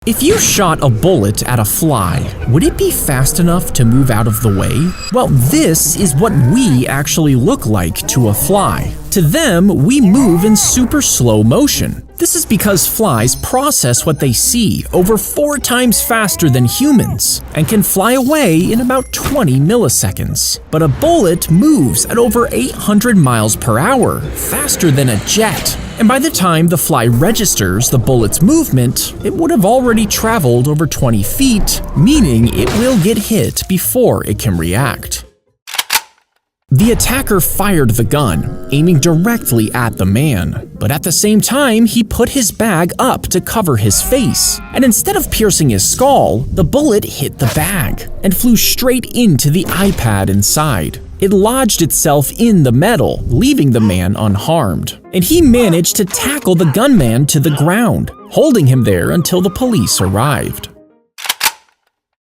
If you shot a bullet at a fly, would it be fast enough to move out of the way? Well, this is what we actually look like to a fly. To them, we move in super slow motion. This is because flies process what they see over 4 times faster than humans and can fly away in about 20 milliseconds. But a bullet moves at over 800 miles per hour, faster than a jet. And by the time the fly registers the bullet's movement, it would have already traveled over 20 feet, meaning it will get hit before it can react. The attacker fired the gun, aiming directly at the man, but at the same time, he put his bag up to cover his face, and instead of piercing his skull, the bullet hit the bag and flew straight into the iPad inside. It lodged itself in the metal, leaving the man unharmed, and he managed to tackle the gunman to the ground, holding him there until the police arrived.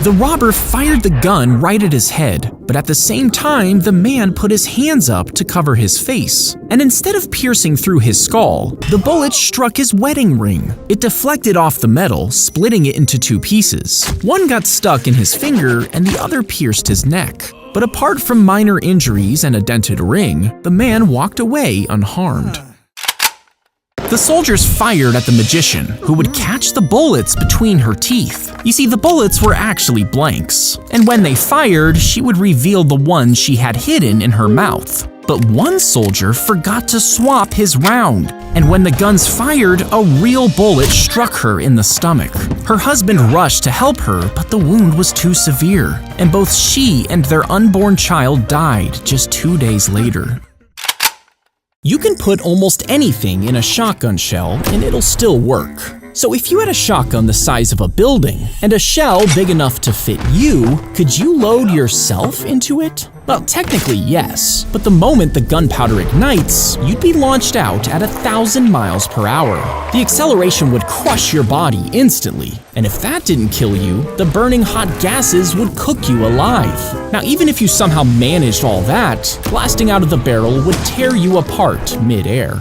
The robber fired the gun right at his head, but at the same time, the man put his hands up to cover his face. And instead of piercing through his skull, the bullet struck his wedding ring. It deflected off the metal, splitting it into 2 pieces. One got stuck in his finger and the other pierced his neck. But apart from minor injuries and a dented ring, the man walked away unharmed. The soldiers fired at the magician, who would catch the bullets between her teeth. You see, the bullets were actually blanks, and when they fired, she would reveal the ones she had hidden in her mouth. But one soldier forgot to swap his round, and when the guns fired, a real bullet struck her in the stomach. Her husband rushed to help her, but the wound was too severe, and both she and their unborn child died just 2 days later. You can put almost anything in a shotgun shell and it'll still work. So if you had a shotgun the size of a building and a shell big enough to fit you, could you load yourself into it? Well, technically yes, but the moment the gunpowder ignites, you'd be launched out at 1,000 miles per hour. The acceleration would crush your body instantly, and if that didn't kill you, the burning hot gases would cook you alive. Now, even if you somehow managed all that, blasting out of the barrel would tear you apart mid-air.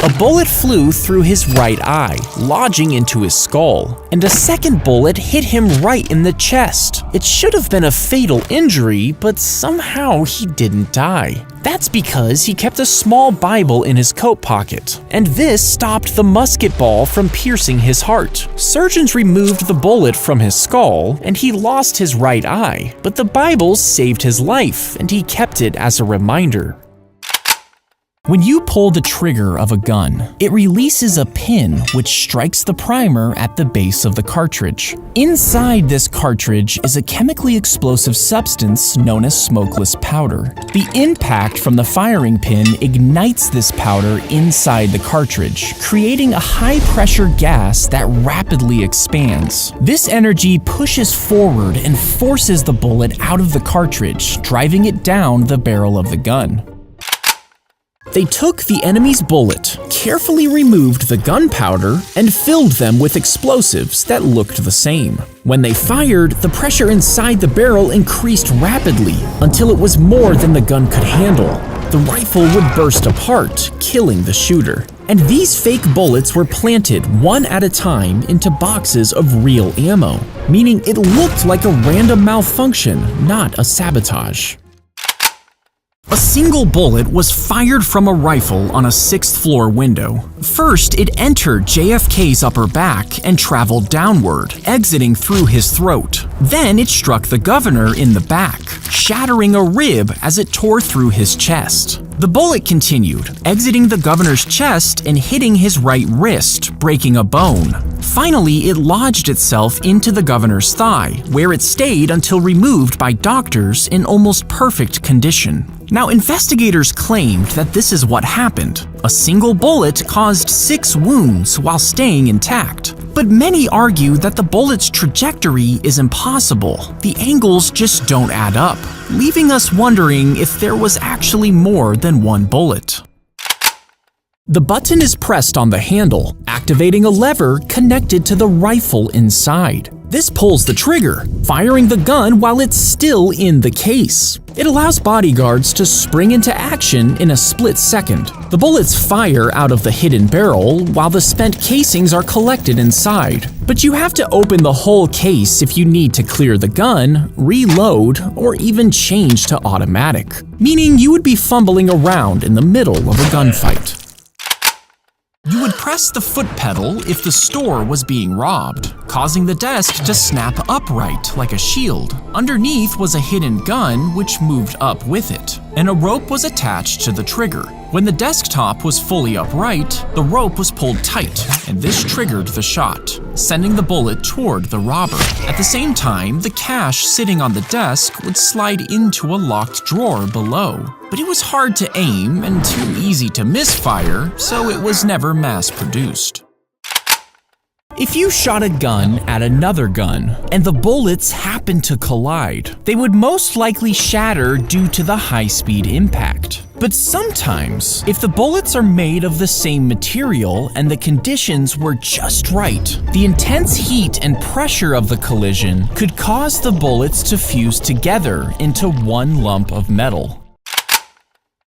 A bullet flew through his right eye, lodging into his skull, and a second bullet hit him right in the chest. It should have been a fatal injury, but somehow he didn't die. That's because he kept a small Bible in his coat pocket, and this stopped the musket ball from piercing his heart. Surgeons removed the bullet from his skull, and he lost his right eye, but the Bible saved his life, and he kept it as a reminder. When you pull the trigger of a gun, it releases a pin which strikes the primer at the base of the cartridge. Inside this cartridge is a chemically explosive substance known as smokeless powder. The impact from the firing pin ignites this powder inside the cartridge, creating a high-pressure gas that rapidly expands. This energy pushes forward and forces the bullet out of the cartridge, driving it down the barrel of the gun. They took the enemy's bullet, carefully removed the gunpowder, and filled them with explosives that looked the same. When they fired, the pressure inside the barrel increased rapidly until it was more than the gun could handle. The rifle would burst apart, killing the shooter. And these fake bullets were planted one at a time into boxes of real ammo, meaning it looked like a random malfunction, not a sabotage. A single bullet was fired from a rifle on a 6th-floor window. First, it entered JFK's upper back and traveled downward, exiting through his throat. Then it struck the governor in the back, shattering a rib as it tore through his chest. The bullet continued, exiting the governor's chest and hitting his right wrist, breaking a bone. Finally, it lodged itself into the governor's thigh, where it stayed until removed by doctors in almost perfect condition. Now, investigators claimed that this is what happened. A single bullet caused 6 wounds while staying intact. But many argue that the bullet's trajectory is impossible. The angles just don't add up, leaving us wondering if there was actually more than one bullet. The button is pressed on the handle, activating a lever connected to the rifle inside. This pulls the trigger, firing the gun while it's still in the case. It allows bodyguards to spring into action in a split second. The bullets fire out of the hidden barrel while the spent casings are collected inside. But you have to open the whole case if you need to clear the gun, reload, or even change to automatic, meaning you would be fumbling around in the middle of a gunfight. You would press the foot pedal if the store was being robbed, causing the desk to snap upright like a shield. Underneath was a hidden gun which moved up with it, and a rope was attached to the trigger. When the desktop was fully upright, the rope was pulled tight, and this triggered the shot, sending the bullet toward the robber. At the same time, the cash sitting on the desk would slide into a locked drawer below. But it was hard to aim and too easy to misfire, so it was never mass-produced. If you shot a gun at another gun and the bullets happened to collide, they would most likely shatter due to the high-speed impact. But sometimes, if the bullets are made of the same material and the conditions were just right, the intense heat and pressure of the collision could cause the bullets to fuse together into one lump of metal.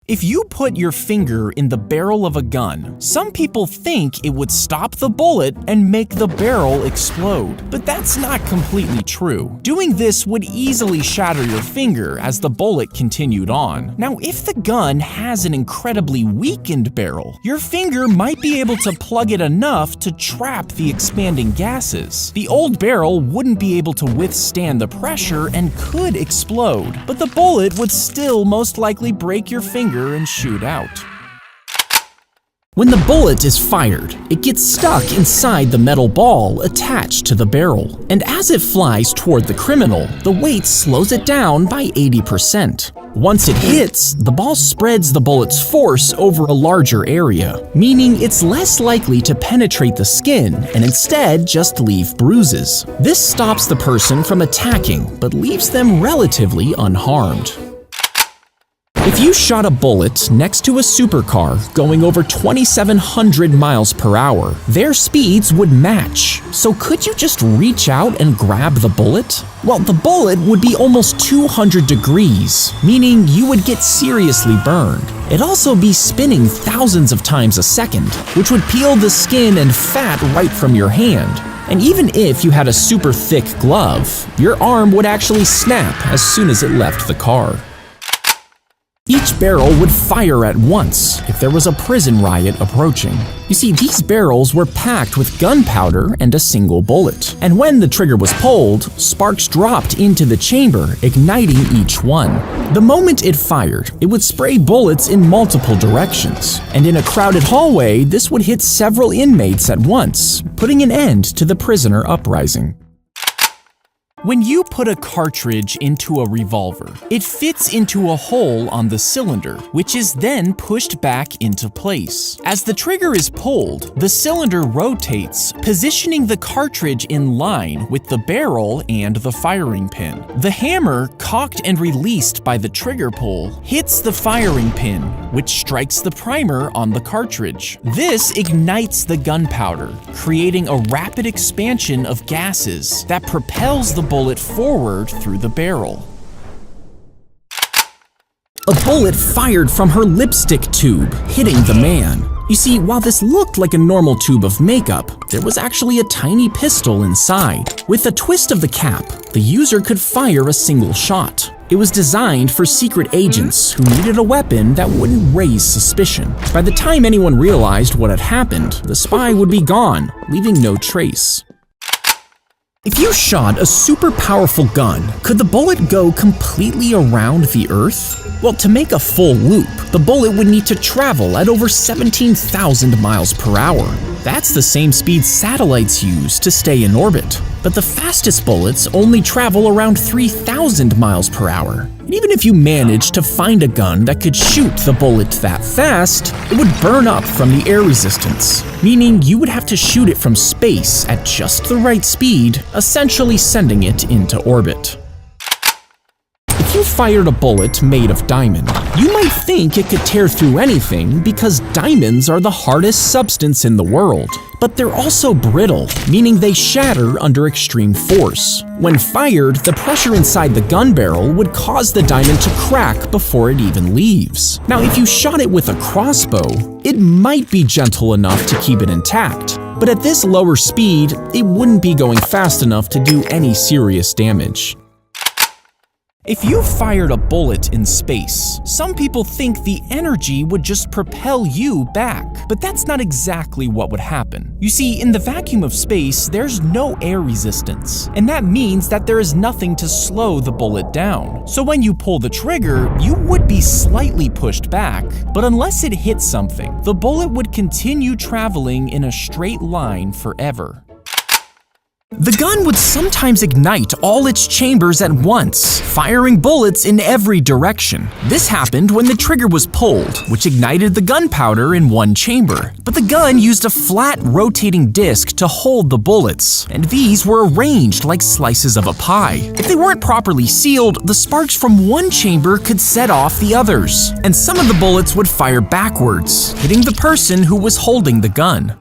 If you put your finger in the barrel of a gun, some people think it would stop the bullet and make the barrel explode. But that's not completely true. Doing this would easily shatter your finger as the bullet continued on. Now, if the gun has an incredibly weakened barrel, your finger might be able to plug it enough to trap the expanding gases. The old barrel wouldn't be able to withstand the pressure and could explode, but the bullet would still most likely break your finger and shoot out. When the bullet is fired, it gets stuck inside the metal ball attached to the barrel, and as it flies toward the criminal, the weight slows it down by 80%. Once it hits, the ball spreads the bullet's force over a larger area, meaning it's less likely to penetrate the skin and instead just leave bruises. This stops the person from attacking, but leaves them relatively unharmed. If you shot a bullet next to a supercar going over 2,700 miles per hour, their speeds would match. So could you just reach out and grab the bullet? Well, the bullet would be almost 200 degrees, meaning you would get seriously burned. It'd also be spinning thousands of times a second, which would peel the skin and fat right from your hand. And even if you had a super thick glove, your arm would actually snap as soon as it left the car. Each barrel would fire at once if there was a prison riot approaching. You see, these barrels were packed with gunpowder and a single bullet. And when the trigger was pulled, sparks dropped into the chamber, igniting each one. The moment it fired, it would spray bullets in multiple directions. And in a crowded hallway, this would hit several inmates at once, putting an end to the prisoner uprising. When you put a cartridge into a revolver, it fits into a hole on the cylinder, which is then pushed back into place. As the trigger is pulled, the cylinder rotates, positioning the cartridge in line with the barrel and the firing pin. The hammer, cocked and released by the trigger pull, hits the firing pin, which strikes the primer on the cartridge. This ignites the gunpowder, creating a rapid expansion of gases that propels the bullet forward through the barrel. A bullet fired from her lipstick tube, hitting the man. You see, while this looked like a normal tube of makeup, there was actually a tiny pistol inside. With a twist of the cap, the user could fire a single shot. It was designed for secret agents who needed a weapon that wouldn't raise suspicion. By the time anyone realized what had happened, the spy would be gone, leaving no trace. If you shot a super powerful gun, could the bullet go completely around the Earth? Well, to make a full loop, the bullet would need to travel at over 17,000 miles per hour. That's the same speed satellites use to stay in orbit. But the fastest bullets only travel around 3,000 miles per hour. And even if you managed to find a gun that could shoot the bullet that fast, it would burn up from the air resistance, meaning you would have to shoot it from space at just the right speed, essentially sending it into orbit. If you fired a bullet made of diamond, you might think it could tear through anything because diamonds are the hardest substance in the world. But they're also brittle, meaning they shatter under extreme force. When fired, the pressure inside the gun barrel would cause the diamond to crack before it even leaves. Now, if you shot it with a crossbow, it might be gentle enough to keep it intact. But at this lower speed, it wouldn't be going fast enough to do any serious damage. If you fired a bullet in space, some people think the energy would just propel you back, but that's not exactly what would happen. You see, in the vacuum of space, there's no air resistance, and that means that there is nothing to slow the bullet down. So when you pull the trigger, you would be slightly pushed back, but unless it hit something, the bullet would continue traveling in a straight line forever. The gun would sometimes ignite all its chambers at once, firing bullets in every direction. This happened when the trigger was pulled, which ignited the gunpowder in one chamber. But the gun used a flat, rotating disc to hold the bullets, and these were arranged like slices of a pie. If they weren't properly sealed, the sparks from one chamber could set off the others, and some of the bullets would fire backwards, hitting the person who was holding the gun.